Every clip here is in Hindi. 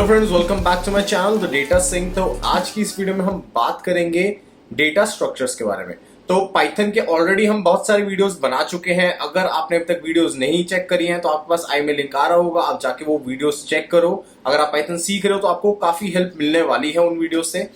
Hello friends, welcome back to my channel the data Singh. तो आज की इस वीडियो में हम बात करेंगे डेटा स्ट्रक्चर्स के बारे में। तो पाइथन के ऑलरेडी हम बहुत सारे वीडियोस बना चुके हैं। अगर आपने अब तक वीडियोस नहीं चेक करी हैं तो आपके पास आई में लिंक आ रहा होगा, आप जाके वो वीडियोस चेक करो। अगर आप पाइथन सीख रहे हो तो आपको काफी हेल्प मिलने वाली है उन वीडियो से।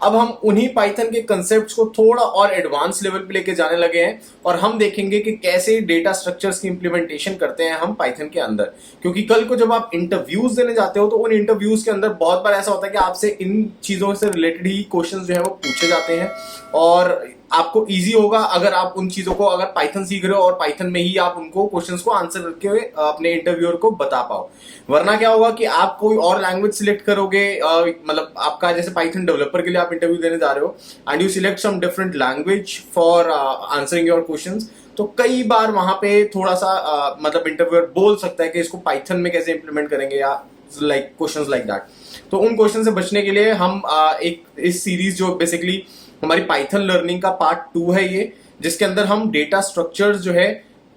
अब हम उन्हीं पाइथन के कंसेप्ट्स को थोड़ा और एडवांस लेवल पे लेके जाने लगे हैं और हम देखेंगे कि कैसे डेटा स्ट्रक्चर्स की इंप्लीमेंटेशन करते हैं हम पाइथन के अंदर। क्योंकि कल को जब आप इंटरव्यूज देने जाते हो तो उन इंटरव्यूज के अंदर बहुत बार ऐसा होता है कि आपसे इन चीजों से रिलेटेड ही क्वेश्चंस जो है वो पूछे जाते हैं और आपको इजी होगा अगर आप उन चीजों को अगर पाइथन सीख रहे हो और पाइथन में ही आप उनको क्वेश्चंस को आंसर करके अपने इंटरव्यूअर को बता पाओ। वरना क्या होगा कि आप कोई और लैंग्वेज सिलेक्ट करोगे, मतलब आपका जैसे पाइथन डेवलपर के लिए आप इंटरव्यू देने जा रहे हो and you select some different language for answering your questions, तो कई बार वहां पे थोड़ा सा मतलब इंटरव्यूअर बोल सकता है कि इसको पाइथन में कैसे इंप्लीमेंट करेंगे या लाइक क्वेश्चंस लाइक दैट। तो उन क्वेश्चन से बचने के लिए हम एक इस सीरीज जो बेसिकली हमारी पाइथन लर्निंग का पार्ट 2 है ये, जिसके अंदर हम डेटा स्ट्रक्चर्स जो है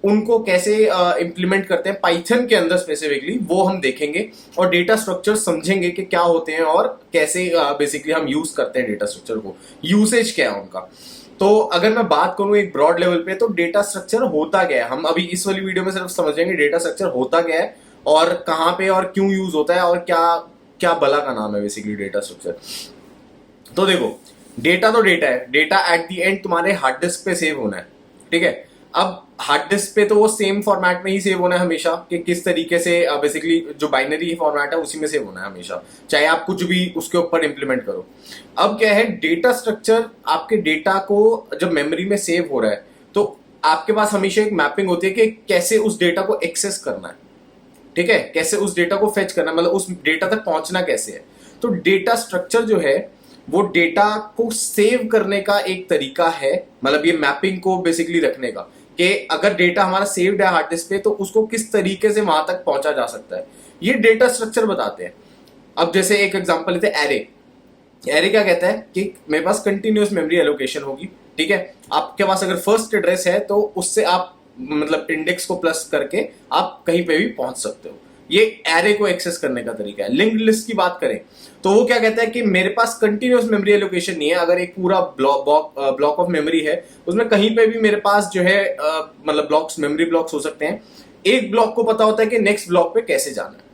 उनको कैसे इंप्लीमेंट करते हैं पाइथन के अंदर स्पेसिफिकली, वो हम देखेंगे और डेटा स्ट्रक्चर समझेंगे कि क्या होते हैं और कैसे बेसिकली हम यूज करते हैं डेटा स्ट्रक्चर को, यूसेज क्या है उनका। तो अगर मैं बात करूं एक ब्रॉड लेवल पे तो डेटा स्ट्रक्चर होता क्या है, हम अभी इस वाली वीडियो में सिर्फ समझेंगे डेटा स्ट्रक्चर होता क्या है और कहां पे और क्यों यूज होता है और क्या क्या बला का नाम है बेसिकली डेटा स्ट्रक्चर। तो देखो, डेटा तो डेटा है, डेटा एट द एंड तुम्हारे हार्ड डिस्क पे सेव होना है, ठीक है। अब हार्ड डिस्क पे तो वो सेम फॉर्मेट में ही सेव होना है हमेशा, कि किस तरीके से बेसिकली जो बाइनरी फॉर्मेट है उसी में सेव होना है हमेशा, चाहे आप कुछ भी उसके ऊपर इंप्लीमेंट करो। अब क्या है, डेटा स्ट्रक्चर आपके डेटा को जब मेमोरी में सेव हो रहा है तो आपके पास हमेशा एक मैपिंग होती है कि कैसे उस डेटा को एक्सेस करना है, ठीक है, कैसे उस डेटा को फेच करना है, मतलब उस डेटा तक पहुंचना कैसे है। तो डेटा स्ट्रक्चर जो है वो डेटा को सेव करने का एक तरीका है, मतलब ये मैपिंग को बेसिकली रखने का, कि अगर डेटा हमारा सेव्ड है हार्ड डिस्क पे तो उसको किस तरीके से वहां तक पहुंचा जा सकता है, ये डेटा स्ट्रक्चर बताते हैं। अब जैसे एक एग्जांपल लेते हैं, एरे। एरे क्या कहता है कि मेरे पास कंटिन्यूअस मेमोरी एलोकेशन होगी, ठीक है। आपके पास अगर फर्स्ट एड्रेस है तो उससे आप मतलब इंडेक्स को प्लस करके आप कहीं पे भी पहुंच सकते हो। ये एरे को एक्सेस करने का तरीका है। लिंक्ड लिस्ट की बात करें तो वो क्या कहता है कि मेरे पास कंटिन्यूअस मेमोरी एलोकेशन नहीं है, अगर एक पूरा ब्लॉक ऑफ मेमोरी है उसमें कहीं पे भी मेरे पास जो है मतलब ब्लॉक्स, मेमोरी ब्लॉक्स हो सकते हैं। एक ब्लॉक को पता होता है कि नेक्स्ट ब्लॉक पे कैसे जाना है,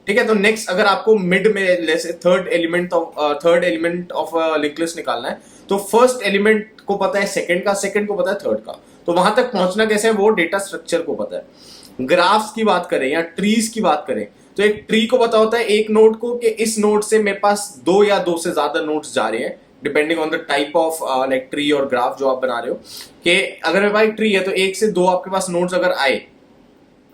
ठीक है। तो नेक्स्ट अगर आपको मिड में जैसे third element of link list निकालना है तो फर्स्ट एलिमेंट को पता है सेकंड का, सेकंड को पता है थर्ड का, तो वहां तक पहुंचना कैसे है वो डेटा स्ट्रक्चर को पता है। ग्राफ्स की बात करें या ट्रीज की बात करें तो एक ट्री को पता होता है एक नोड को कि इस नोड से मेरे पास 2 या 2 से ज्यादा नोड्स जा रहे हैं, depending on the type of like tree और ग्राफ जो आप बना रहे हो, कि अगर मेरे पास एक ट्री है तो 1 से 2 आपके पास नोड्स अगर आए,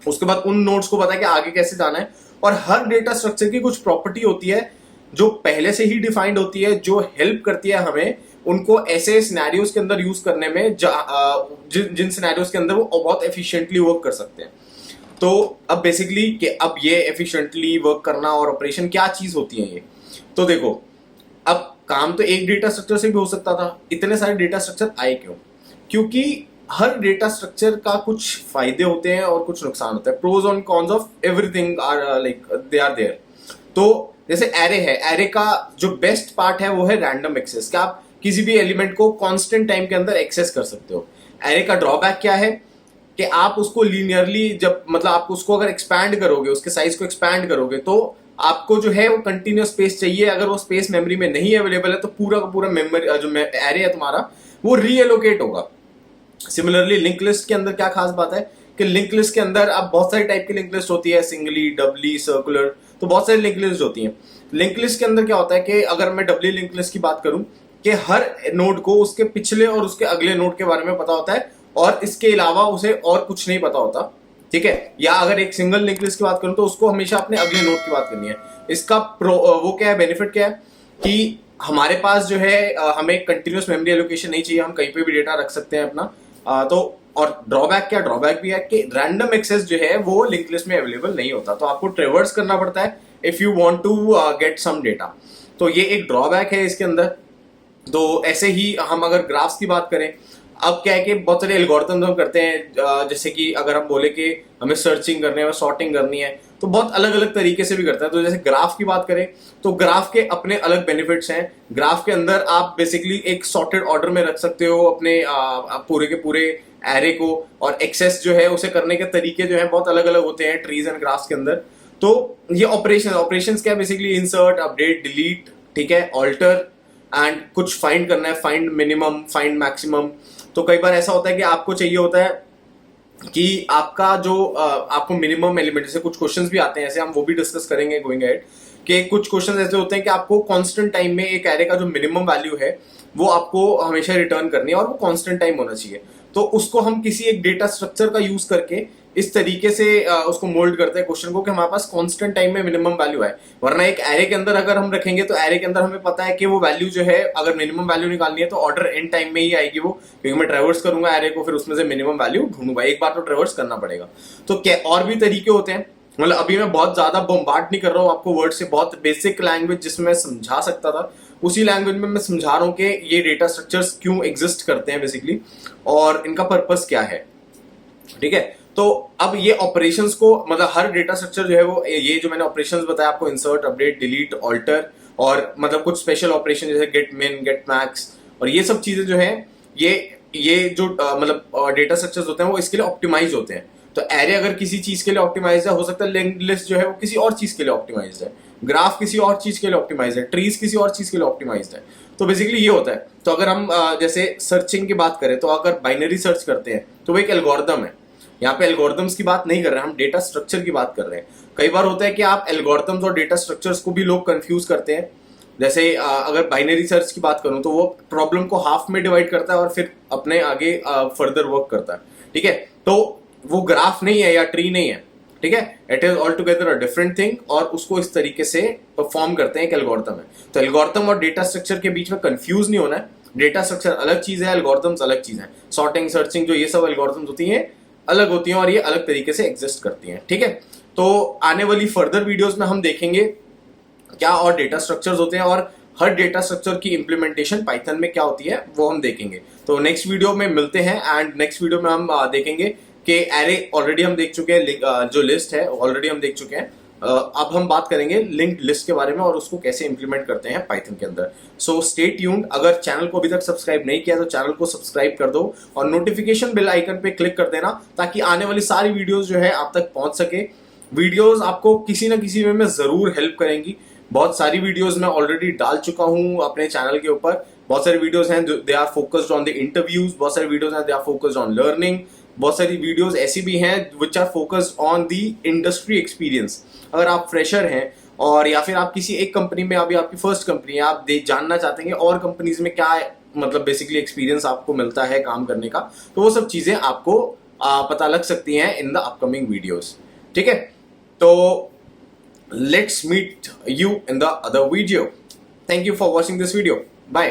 उसके बाद उन नोड्स को पता है कि आगे कैसे जाना है। और हर डेटा स्ट्रक्चर की कुछ प्रॉपर्टी होती है जो पहले से ही डिफाइंड होती है, जो हेल्प करती है हमें उनको ऐसे सिनेरियोज के अंदर यूज करने में जिन सिनेरियोज के अंदर वो बहुत एफिशिएंटली वर्क कर सकते हैं। तो अब बेसिकली कि अब ये एफिशिएंटली वर्क करना और ऑपरेशन क्या चीज होती है ये, तो देखो अब काम तो एक डेटा स्ट्रक्चर से भी हो सकता था, इतने सारे डेटा स्ट्रक्चर आए क्यों? क्योंकि हर डेटा स्ट्रक्चर का कुछ फायदे होते हैं और कुछ नुकसान होता है। Pros and cons of everything are like they are there. तो जैसे एरे है, एरे का जो बेस्ट पार्ट है वो है रैंडम एक्सेस, कि आप किसी भी एलिमेंट को कांस्टेंट टाइम के अंदर एक्सेस कर सकते हो। एरे का ड्रॉबैक क्या है कि आप उसको लीनियरली जब मतलब आप उसको अगर एक्सपैंड करोगे, उसके साइज को एक्सपैंड करोगे तो आपको जो है वो कंटिन्यूअस स्पेस चाहिए। अगर वो स्पेस मेमोरी में नहीं अवेलेबल है तो पूरा का पूरा मेमोरी जो एरे है तुम्हारा वो रीएलोकेट होगा। सिमिलरली लिंक लिस्ट के अंदर क्या खास बात है कि लिंक लिस्ट के अंदर अब बहुत सारी टाइप की लिंक लिस्ट होती है, सिंगली, डबली, सर्कुलर, तो बहुत सारी लिंक लिस्ट होती हैं। लिंक लिस्ट के अंदर क्या होता है कि अगर मैं डबली लिंक लिस्ट की बात करूं कि हर नोड को उसके पिछले और उसके अगले नोड के बारे में पता होता है और इसके अलावा उसे और कुछ नहीं पता होता, ठीक है। या अगर एक सिंगल लिंक लिस्ट की बात करूं तो उसको हमेशा अपने अगले नोड की बात करनी है। इसका वो क्या है, बेनिफिट क्या है कि हमारे पास जो है हमें कंटिन्यूअस मेमोरी एलोकेशन नहीं चाहिए, हम कहीं पे भी डेटा रख सकते हैं अपना। तो और ड्रॉबैक क्या, ड्रॉबैक भी है कि रैंडम एक्सेस जो है वो लिंक लिस्ट में अवेलेबल नहीं होता, तो आपको ट्रेवर्स करना पड़ता है if you want to get some data. तो ये एक ड्रॉबैक है इसके अंदर। तो ऐसे ही हम अगर ग्राफ्स की बात करें, अब क्या है कि बहुत सारे एल्गोरिथम्स हम करते हैं, जैसे कि अगर हम बोले कि हमें सर्चिंग करनी है, सॉर्टिंग करनी है, तो बहुत अलग अलग तरीके से भी करता है। तो जैसे ग्राफ की बात करें तो ग्राफ के अपने अलग बेनिफिट्स हैं। ग्राफ के अंदर आप बेसिकली एक सॉर्टेड ऑर्डर में रख सकते हो अपने पूरे के पूरे एरे को, और एक्सेस जो है उसे करने के तरीके जो है बहुत अलग अलग होते हैं ट्रीज एंड ग्राफ्स के अंदर। तो ये ऑपरेशंस क्या है, बेसिकली इंसर्ट, अपडेट, डिलीट, ठीक है, ऑल्टर, एंड कुछ फाइंड करना है, फाइंड मिनिमम, फाइंड मैक्सिमम। तो कई बार ऐसा होता है कि आपको चाहिए होता है कि आपका जो आपको मिनिमम एलिमेंट, जैसे कुछ क्वेश्चंस भी आते हैं ऐसे, हम वो भी डिस्कस करेंगे गोइंग अहेड, कि कुछ क्वेश्चंस ऐसे होते हैं कि आपको कांस्टेंट टाइम में एक एरे का जो मिनिमम वैल्यू है वो आपको हमेशा रिटर्न करनी है, और वो कांस्टेंट टाइम होना चाहिए। तो उसको हम किसी एक डेटा स्ट्रक्चर का यूज करके इस तरीके से उसको मोल्ड करते हैं क्वेश्चन को, कि हमारे पास कांस्टेंट टाइम में मिनिमम वैल्यू है। वरना एक एरे के अंदर अगर हम रखेंगे तो एरे के अंदर हमें पता है कि वो वैल्यू जो है, अगर मिनिमम वैल्यू निकालनी है तो ऑर्डर एंड टाइम में ही आएगी वो, क्योंकि मैं ट्रेवर्स करूंगा एरे को, फिर उसमें से मिनिमम वैल्यू ढूंढूंगा, एक बार तो ट्रेवर्स करना पड़ेगा। तो क्या और भी तरीके होते हैं, मतलब अभी मैं बहुत ज्यादा बॉम्बार्ड नहीं कर रहा हूँ आपको वर्ड से, बहुत बेसिक लैंग्वेज जिसमें मैं समझा सकता था उसी लैंग्वेज में मैं समझा रहा हूँ कि ये डेटा स्ट्रक्चर्स क्यों एग्जिस्ट करते हैं बेसिकली, और इनका पर्पस क्या है, ठीक है। तो अब ये ऑपरेशंस को, मतलब हर डेटा स्ट्रक्चर जो है वो, ये जो मैंने ऑपरेशंस बताया आपको, इंसर्ट, अपडेट, डिलीट, ऑल्टर, और मतलब कुछ स्पेशल ऑपरेशन जैसे गेट मिन, गेट मैक्स, और ये सब चीजें जो है ये जो मतलब डेटा स्ट्रक्चर्स होते हैं वो इसके लिए ऑप्टिमाइज होते हैं। तो एरे अगर किसी चीज के लिए ऑप्टिमाइज है, हो सकता है लिंक्ड लिस्ट जो है वो किसी और चीज के लिए ऑप्टिमाइज है, ग्राफ किसी और चीज के लिए ऑप्टिमाइज है, ट्रीज किसी और चीज के लिए ऑप्टिमाइज है। तो बेसिकली ये होता है। तो अगर हम जैसे सर्चिंग की बात करें, तो अगर बाइनरी सर्च करते हैं तो वो एक एल्गोरिथम है। यहाँ पे एल्गोरिथम्स की बात नहीं कर रहे हैं, हम डेटा स्ट्रक्चर की बात कर रहे हैं। कई बार होता है कि आप एल्गोरिथम्स और डेटा स्ट्रक्चर्स को भी लोग कंफ्यूज करते हैं। जैसे अगर बाइनरी सर्च की बात करूं तो वो प्रॉब्लम को हाफ में डिवाइड करता है और फिर अपने आगे फर्दर वर्क करता है, ठीक है। तो वो ग्राफ नहीं है या ट्री नहीं है, ठीक है, it is all together a different thing, और उसको इस तरीके से परफॉर्म करते हैं, एक एल्गोरिथम है। तो एल्गोरिथम और डेटा स्ट्रक्चर के बीच में कंफ्यूज नहीं होना है। डेटा स्ट्रक्चर अलग चीज है, एल्गोरिथम्स अलग चीज है। सॉर्टिंग, सर्चिंग, जो ये सब एल्गोरिथम्स होती हैं अलग होती हैं, और ये अलग तरीके से एग्जिस्ट करती हैं, ठीक है। तो आने वाली फर्दर वीडियोस में हम देखेंगे क्या और डेटा स्ट्रक्चर्स होते हैं, और हर डेटा स्ट्रक्चर की इंप्लीमेंटेशन पाइथन में क्या होती है वो हम देखेंगे। तो नेक्स्ट वीडियो में मिलते हैं, एंड नेक्स्ट वीडियो में हम देखेंगे कि एरे ऑलरेडी हम देख चुके हैं, जो लिस्ट है ऑलरेडी हम देख चुके हैं। अब हम बात करेंगे लिंक्ड लिस्ट के बारे में और उसको कैसे इंप्लीमेंट करते हैं पाइथन के अंदर। So stay tuned. अगर चैनल को अभी तक सब्सक्राइब नहीं किया तो चैनल को सब्सक्राइब कर दो, और नोटिफिकेशन बेल आइकन पे क्लिक कर देना, ताकि आने वाली सारी वीडियोस जो है आप तक पहुंच सके। वीडियोस आपको किसी ना किसी वे में जरूर हेल्प करेंगी। बहुत सारी वीडियोस मैं ऑलरेडी डाल चुका हूं अपने चैनल के ऊपर। बहुत सारी वीडियोस हैं they are focused on the interviews, बहुत सारी वीडियोस हैं they are focused on learning, बहुत सारी वीडियोस ऐसी भी हैं which are focused on the industry experience. अगर आप फ्रेशर हैं, और या फिर आप किसी एक कंपनी में, अभी आपकी फर्स्ट कंपनी है, आप जानना चाहते हैं और कंपनीज में क्या मतलब बेसिकली एक्सपीरियंस आपको मिलता है काम करने का, तो वो सब चीजें आपको पता लग सकती हैं इन द अपकमिंग वीडियोस, ठीक है। तो let's meet you in the other video. Thank you for watching this video. Bye.